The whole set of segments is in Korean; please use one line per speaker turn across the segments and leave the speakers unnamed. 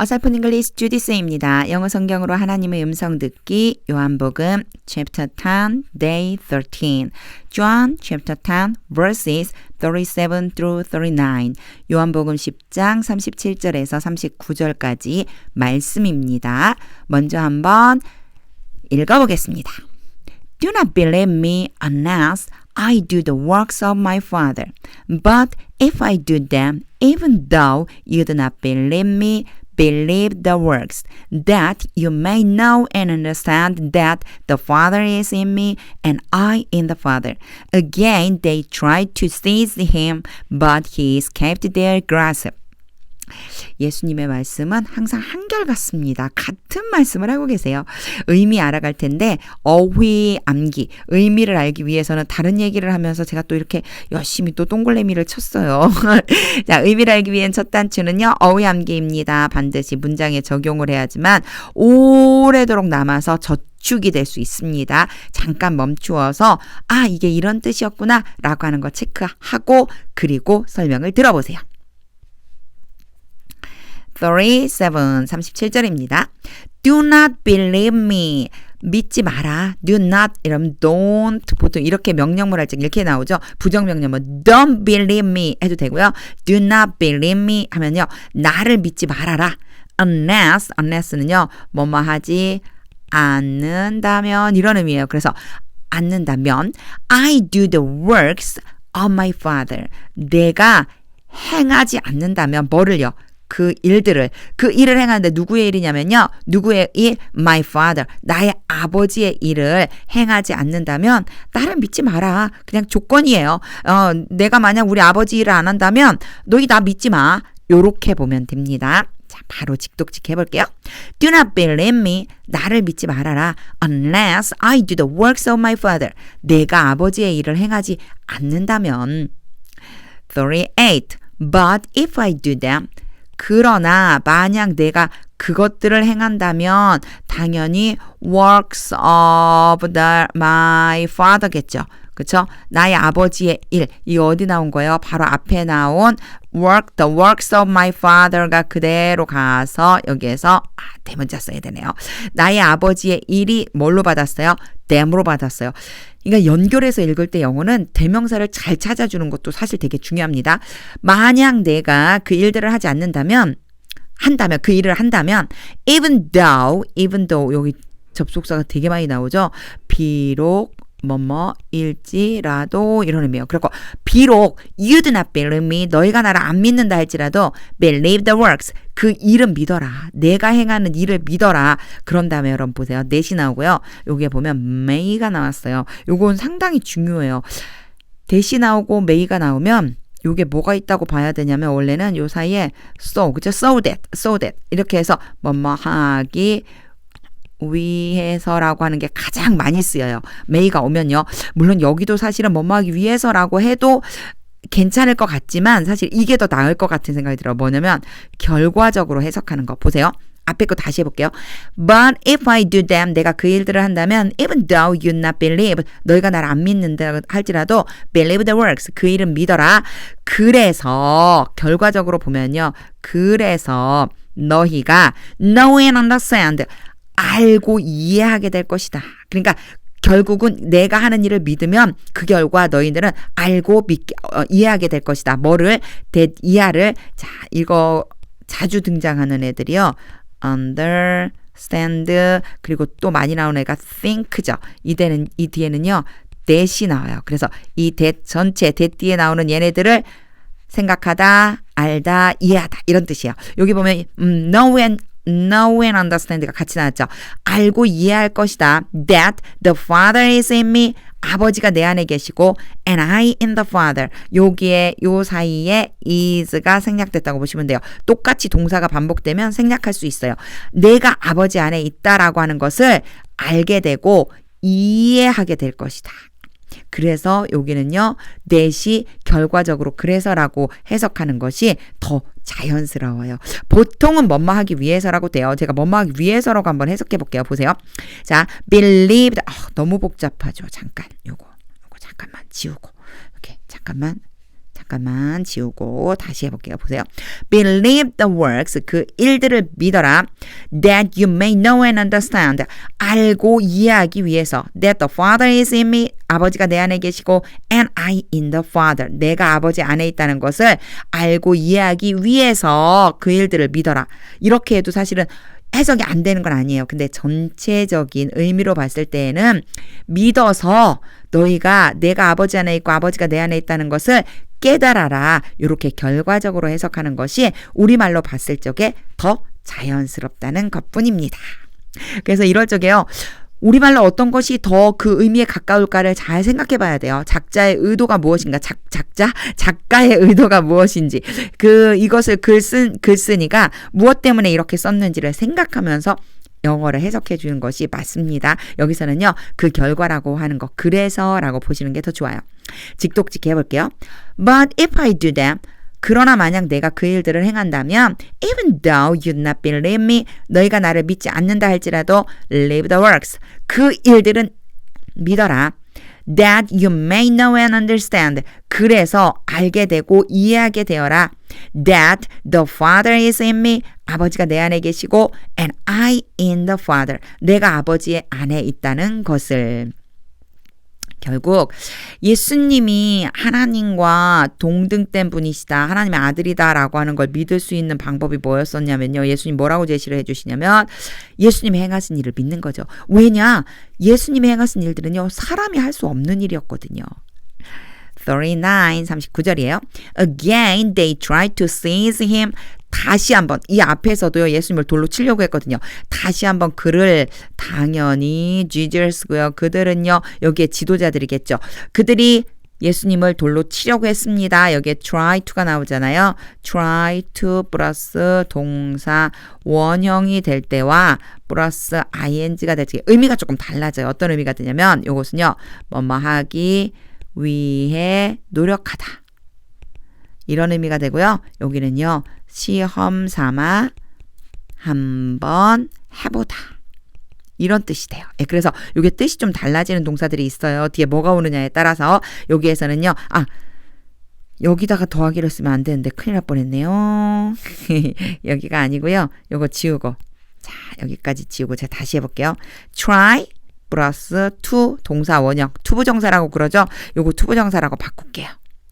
어설픈 잉글리시 주디스입니다. 영어 성경으로 하나님의 음성 듣기 요한복음 chapter 10 day 13 John chapter 10 verses 37 through 39 요한복음 10장 37절에서 39절까지 말씀입니다. 먼저 한번 읽어보겠습니다. Do not believe me unless I do the works of my Father. But if I do them, even though you do not believe me, believe the works, that you may know and understand that the Father is in me and I in the Father. Again, they tried to seize him, but he escaped their grasp. 예수님의 말씀은 항상 한결같습니다. 같은 말씀을 하고 계세요. 의미 알아갈 텐데 어휘 암기, 의미를 알기 위해서는 다른 얘기를 하면서 제가 또 이렇게 열심히 또 동글레미를 쳤어요. 자, 의미를 알기 위한 첫 단추는요. 어휘 암기입니다. 반드시 문장에 적용을 해야지만 오래도록 남아서 저축이 될 수 있습니다. 잠깐 멈추어서 이게 이런 뜻이었구나 라고 하는 거 체크하고 그리고 설명을 들어보세요. 37절입니다. Do not believe me. 믿지 마라. Do not 이러면 don't 보통 이렇게 명령문 할 때 이렇게 나오죠. 부정명령문 don't believe me 해도 되고요. Do not believe me 하면요. 나를 믿지 말아라. unless는요. 뭐뭐 하지 않는다면 이런 의미예요. 그래서 않는다면 I do the works of my father. 내가 행하지 않는다면 뭐를요? 그 일을 행하는데 누구의 일이냐면요. 누구의 일? My father. 나의 아버지의 일을 행하지 않는다면 나를 믿지 마라. 그냥 조건이에요. 내가 만약 우리 아버지 일을 안 한다면 너희 나 믿지 마. 요렇게 보면 됩니다. 자, 바로 직독직 해볼게요. Do not believe me. 나를 믿지 말아라. Unless I do the works of my father. 내가 아버지의 일을 행하지 않는다면. 38. But if I do them. 그러나 만약 내가 그것들을 행한다면 당연히 works of my father겠죠. 그렇죠? 나의 아버지의 일. 이 어디 나온 거예요? 바로 앞에 나온 the works of my father가 그대로 가서 여기에서 대문자 써야 되네요. 나의 아버지의 일이 뭘로 받았어요? them으로 받았어요. 그러니까 연결해서 읽을 때 영어는 대명사를 잘 찾아주는 것도 사실 되게 중요합니다. 만약 내가 그 일들을 하지 않는다면 그 일을 한다면 even though 여기 접속사가 되게 많이 나오죠. 비록 일지라도 이런 의미예요. 그리고 비록 you do not believe me 너희가 나를 안 믿는다 할지라도 believe the works 그 일은 믿어라. 내가 행하는 일을 믿어라. 그런 다음에 여러분 보세요. net이 나오고요. 여기에 보면 may가 나왔어요. 요건 상당히 중요해요. that이 나오고 may가 나오면 요게 뭐가 있다고 봐야 되냐면 원래는 요 사이에 그죠? so that 이렇게 해서 하기 위해서라고 하는 게 가장 많이 쓰여요. may가 오면요. 물론 여기도 사실은 하기 위해서라고 해도 괜찮을 것 같지만 사실 이게 더 나을 것 같은 생각이 들어요. 뭐냐면 결과적으로 해석하는 거. 보세요. 앞에 거 다시 해볼게요. But if I do them, 내가 그 일들을 한다면 even though you not believe, 너희가 나를 안 믿는다 할지라도 believe the works, 그 일은 믿어라. 그래서 결과적으로 보면요. 그래서 너희가 know and understand, 알고 이해하게 될 것이다. 그러니까 결국은 내가 하는 일을 믿으면 그 결과 너희들은 알고 이해하게 될 것이다. 뭐를? 이해를. 자, 이거 자주 등장하는 애들이요. understand 그리고 또 많이 나오는 애가 think죠. 이 뒤에는요. that이 나와요. 그래서 이 that 전체 that 뒤에 나오는 얘네들을 생각하다, 알다, 이해하다 이런 뜻이에요. 여기 보면 know and understand가 같이 나왔죠. 알고 이해할 것이다. That the Father is in me. 아버지가 내 안에 계시고 and I in the Father. 여기에 요 사이에 is가 생략됐다고 보시면 돼요. 똑같이 동사가 반복되면 생략할 수 있어요. 내가 아버지 안에 있다라고 하는 것을 알게 되고 이해하게 될 것이다. 그래서 여기는요. that이 결과적으로 그래서라고 해석하는 것이 더 자연스러워요. 보통은 하기 위해서라고 돼요. 제가 하기 위해서라고 한번 해석해 볼게요. 보세요. 자, believe 너무 복잡하죠. 잠깐 요거 잠깐만 지우고 이렇게 잠깐만 잠깐만 지우고 다시 해볼게요. 보세요. Believe the works, 그 일들을 믿어라. That you may know and understand, 알고 이해하기 위해서. That the Father is in me, 아버지가 내 안에 계시고 and I in the Father, 내가 아버지 안에 있다는 것을 알고 이해하기 위해서 그 일들을 믿어라. 이렇게 해도 사실은 해석이 안 되는 건 아니에요. 근데 전체적인 의미로 봤을 때에는 믿어서 너희가 내가 아버지 안에 있고 아버지가 내 안에 있다는 것을 깨달아라. 이렇게 결과적으로 해석하는 것이 우리말로 봤을 적에 더 자연스럽다는 것뿐입니다. 그래서 이럴 적에요. 우리말로 어떤 것이 더 그 의미에 가까울까를 잘 생각해 봐야 돼요. 작자의 의도가 무엇인가? 작가의 의도가 무엇인지. 이것을 글쓴이가 무엇 때문에 이렇게 썼는지를 생각하면서 영어를 해석해 주는 것이 맞습니다. 여기서는요, 그 결과라고 하는 거, 그래서라고 보시는 게 더 좋아요. 직독직해 해볼게요. But if I do them, 그러나 만약 내가 그 일들을 행한다면 even though you not believe me, 너희가 나를 믿지 않는다 할지라도 live the works, 그 일들은 믿어라. That you may know and understand, 그래서 알게 되고 이해하게 되어라. That the Father is in me, 아버지가 내 안에 계시고 and I in the Father, 내가 아버지의 안에 있다는 것을. 결국 예수님이 하나님과 동등된 분이시다, 하나님의 아들이다라고 하는 걸 믿을 수 있는 방법이 뭐였었냐면요. 예수님 뭐라고 제시를 해주시냐면 예수님이 행하신 일을 믿는 거죠. 왜냐? 예수님이 행하신 일들은요, 사람이 할 수 없는 일이었거든요. 39절이에요. Again they tried to seize him. 다시 한번, 이 앞에서도요, 예수님을 돌로 치려고 했거든요. 다시 한번 그를, 당연히 Jesus고요. 그들은요, 여기에 지도자들이겠죠. 그들이 예수님을 돌로 치려고 했습니다. 여기에 try to가 나오잖아요. try to 플러스 동사 원형이 될 때와 플러스 ing가 될 때 의미가 조금 달라져요. 어떤 의미가 되냐면 이것은요, 뭐뭐 하기 위해 노력하다, 이런 의미가 되고요. 여기는요, 시험 삼아 한번 해보다, 이런 뜻이 돼요. 예, 그래서 이게 뜻이 좀 달라지는 동사들이 있어요. 뒤에 뭐가 오느냐에 따라서. 여기에서는요, 여기다가 더하기를 쓰면 안 되는데 큰일 날 뻔했네요. 여기가 아니고요. 요거 지우고, 자, 여기까지 지우고 제가 다시 해볼게요. try 플러스 to 동사 원형, 투부정사라고 그러죠. 요거 투부정사라고 바꿀게요.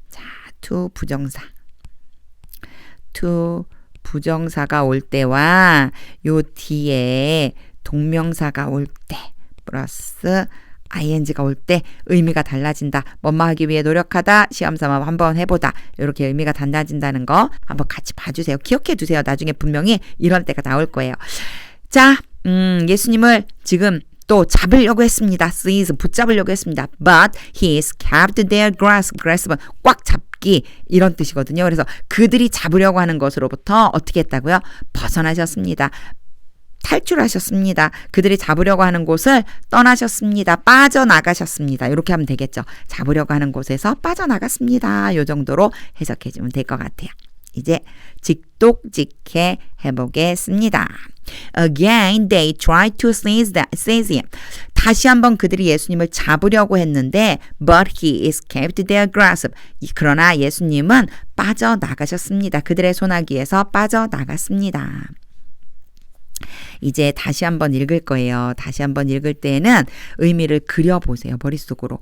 자, to 부정사. to 부정사가 올 때와 요 뒤에 동명사가 올 때 플러스 ing가 올 때 의미가 달라진다. 뭐뭐 하기 위해 노력하다, 시험삼아 한번 해보다, 이렇게 의미가 달라진다는 거 한번 같이 봐주세요. 기억해 두세요. 나중에 분명히 이런 때가 나올 거예요. 자, 예수님을 지금 또 잡으려고 했습니다. seize, 붙잡으려고 했습니다. But he is kept their grasp. grasp은 꽉 잡기, 이런 뜻이거든요. 그래서 그들이 잡으려고 하는 것으로부터 어떻게 했다고요? 벗어나셨습니다. 탈출하셨습니다. 그들이 잡으려고 하는 곳을 떠나셨습니다. 빠져나가셨습니다. 이렇게 하면 되겠죠. 잡으려고 하는 곳에서 빠져나갔습니다. 이 정도로 해석해주면 될 것 같아요. 이제 직독직해 해보겠습니다. Again, they tried to seize him. 다시 한번 그들이 예수님을 잡으려고 했는데, but he escaped their grasp. 그러나 예수님은 빠져나가셨습니다. 그들의 손아귀에서 빠져나갔습니다. 이제 다시 한번 읽을 거예요. 다시 한번 읽을 때는 의미를 그려보세요. 머릿속으로.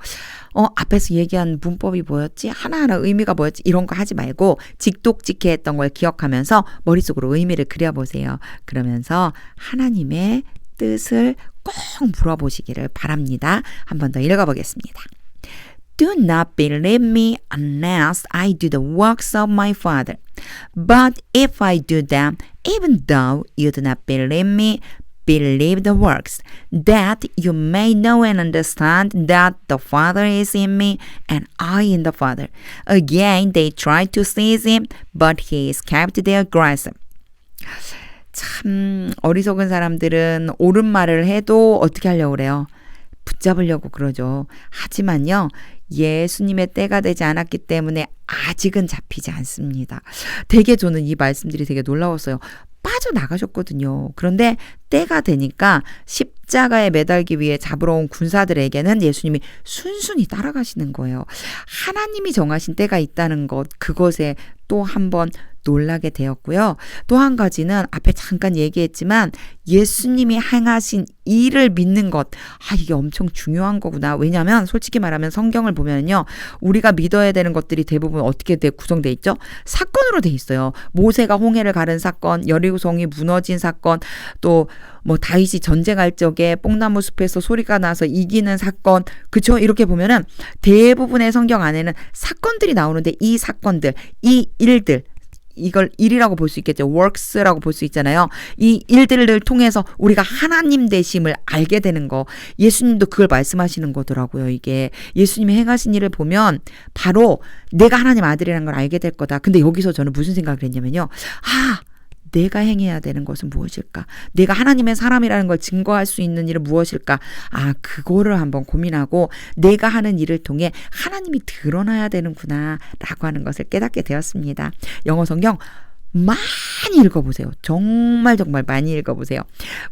앞에서 얘기한 문법이 뭐였지? 하나하나 의미가 뭐였지? 이런 거 하지 말고 직독직해 했던 걸 기억하면서 머릿속으로 의미를 그려보세요. 그러면서 하나님의 뜻을 꼭 물어보시기를 바랍니다. 한 번 더 읽어보겠습니다. Do not believe me unless I do the works of my Father. But if I do them, even though you do not believe me, believe the works, that you may know and understand that the Father is in me and I in the Father. Again, they tried to seize him, but he escaped their grasp. 참 어리석은 사람들은 옳은 말을 해도 어떻게 하려고 그래요? 붙잡으려고 그러죠. 하지만요, 예수님의 때가 되지 않았기 때문에 아직은 잡히지 않습니다. 되게 저는 이 말씀들이 되게 놀라웠어요. 빠져나가셨거든요. 그런데 때가 되니까 십자가에 매달기 위해 잡으러 온 군사들에게는 예수님이 순순히 따라가시는 거예요. 하나님이 정하신 때가 있다는 것, 그것에 또 한 번 놀라게 되었고요. 또 한 가지는 앞에 잠깐 얘기했지만 예수님이 행하신 일을 믿는 것. 이게 엄청 중요한 거구나. 왜냐하면 솔직히 말하면 성경을 보면요. 우리가 믿어야 되는 것들이 대부분 어떻게 구성돼 있죠? 사건으로 돼 있어요. 모세가 홍해를 가른 사건, 여리고성이 무너진 사건, 또 뭐 다윗이 전쟁할 적에 뽕나무 숲에서 소리가 나서 이기는 사건. 그쵸? 이렇게 보면은 대부분의 성경 안에는 사건들이 나오는데 이 사건들, 이 일들, 이걸 일이라고 볼 수 있겠죠. works라고 볼 수 있잖아요. 이 일들을 통해서 우리가 하나님 되심을 알게 되는 거. 예수님도 그걸 말씀하시는 거더라고요. 이게 예수님이 행하신 일을 보면 바로 내가 하나님 아들이라는 걸 알게 될 거다. 근데 여기서 저는 무슨 생각을 했냐면요. 내가 행해야 되는 것은 무엇일까? 내가 하나님의 사람이라는 걸 증거할 수 있는 일은 무엇일까? 그거를 한번 고민하고 내가 하는 일을 통해 하나님이 드러나야 되는구나 라고 하는 것을 깨닫게 되었습니다. 영어 성경 많이 읽어보세요. 정말 많이 읽어보세요.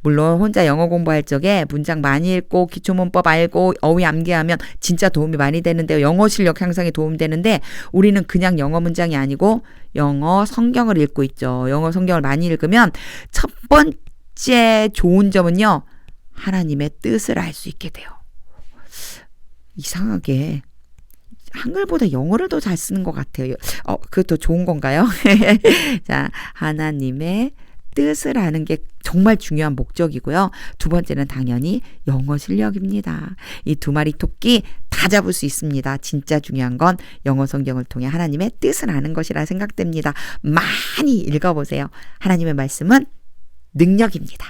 물론 혼자 영어 공부할 적에 문장 많이 읽고 기초문법 알고 어휘 암기하면 진짜 도움이 많이 되는데요. 영어 실력 향상에 도움이 되는데 우리는 그냥 영어 문장이 아니고 영어 성경을 읽고 있죠. 영어 성경을 많이 읽으면 첫 번째 좋은 점은요. 하나님의 뜻을 알 수 있게 돼요. 이상하게 한글보다 영어를 더 잘 쓰는 것 같아요. 그것도 좋은 건가요? 자, 하나님의 뜻을 아는 게 정말 중요한 목적이고요. 두 번째는 당연히 영어 실력입니다. 이 두 마리 토끼 다 잡을 수 있습니다. 진짜 중요한 건 영어 성경을 통해 하나님의 뜻을 아는 것이라 생각됩니다. 많이 읽어보세요. 하나님의 말씀은 능력입니다.